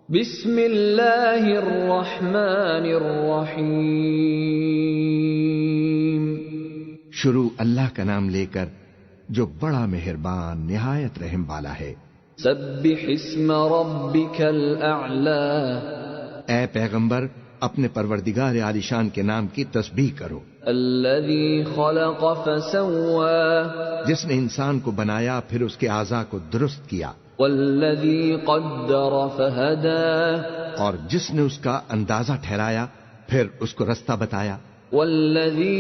بسم اللہ الرحمن الرحیم، شروع اللہ کا نام لے کر جو بڑا مہربان نہایت رحم والا ہے۔ سبح اسم ربک الاعلی، اے پیغمبر اپنے پروردگار عالیشان کے نام کی تسبیح کرو۔ الذی خلق فسوی، جس نے انسان کو بنایا پھر اس کے اعضاء کو درست کیا، والذی قدر فہدی، اور جس نے اس کا اندازہ ٹھہرایا پھر اس کو رستہ بتایا، والذی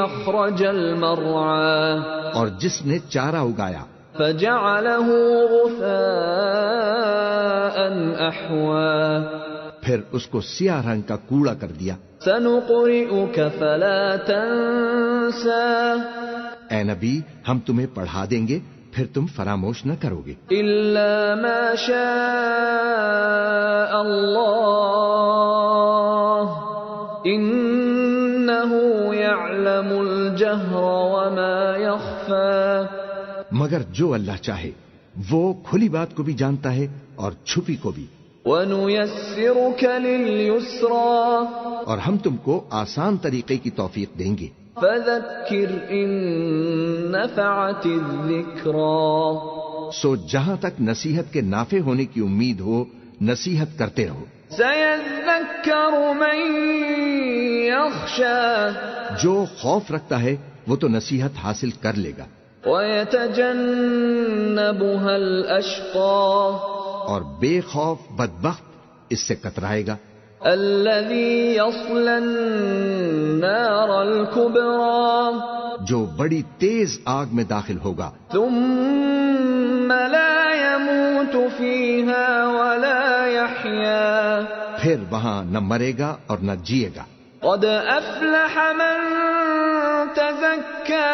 اخرج المرعی، اور جس نے چارہ اگایا فجعلہ غثاء احوی، پھر اس کو سیاہ رنگ کا کوڑا کر دیا۔ سنقرئک فلا تنسى، اے نبی ہم تمہیں پڑھا دیں گے پھر تم فراموش نہ کرو گے، الا ما شاء اللہ انہ یعلم الجہر وما یخفی، مگر جو اللہ چاہے وہ کھلی بات کو بھی جانتا ہے اور چھپی کو بھی۔ وَنُيَسِّرُكَ لِلْيُسْرَى، اور ہم تم کو آسان طریقے کی توفیق دیں گے، فَذَكِّرْ إِن نَّفَعَتِ الذِّكْرَى، سو جہاں تک نصیحت کے نافع ہونے کی امید ہو نصیحت کرتے رہو۔ سَيَذَّكَّرُ مَن يَخْشَى، جو خوف رکھتا ہے وہ تو نصیحت حاصل کر لے گا، وَيَتَجَنَّبُهَا الْأَشْقَى، اور بے خوف بدبخت اس سے کترائے گا، الَّذِي يَصْلَى النَّارَ الْكُبْرَى، جو بڑی تیز آگ میں داخل ہوگا، ثُمَّ لَا يَمُوتُ فِيهَا وَلَا يَحْيَا، پھر وہاں نہ مرے گا اور نہ جیے گا۔ قَدْ أَفْلَحَ مَن تَزَكَّى،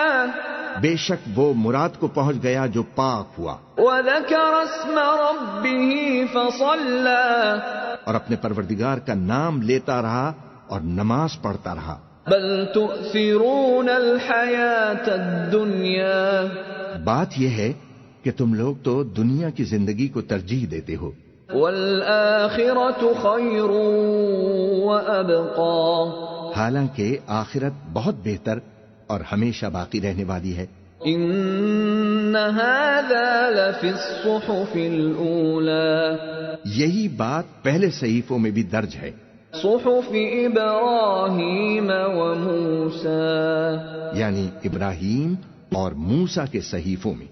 بے شک وہ مراد کو پہنچ گیا جو پاک ہوا وَذَكَرَ اسْمَ رَبِّهِ فَصَلَّى، اور اپنے پروردگار کا نام لیتا رہا اور نماز پڑھتا رہا۔ بَلْ تُؤْثِرُونَ الْحَيَاةَ الدُّنْيَا، بات یہ ہے کہ تم لوگ تو دنیا کی زندگی کو ترجیح دیتے ہو، وَالْآخِرَةُ خَيْرٌ وَأَبْقَى، حالانکہ آخرت بہت بہتر اور ہمیشہ باقی رہنے والی ہے۔ إِنَّ هَذَا لَفِي الصُّحُفِ الْأُولَى، یہی بات پہلے صحیفوں میں بھی درج ہے، صُحُفِ إِبْرَاهِيمَ وَمُوسَى، یعنی ابراہیم اور موسیٰ کے صحیفوں میں۔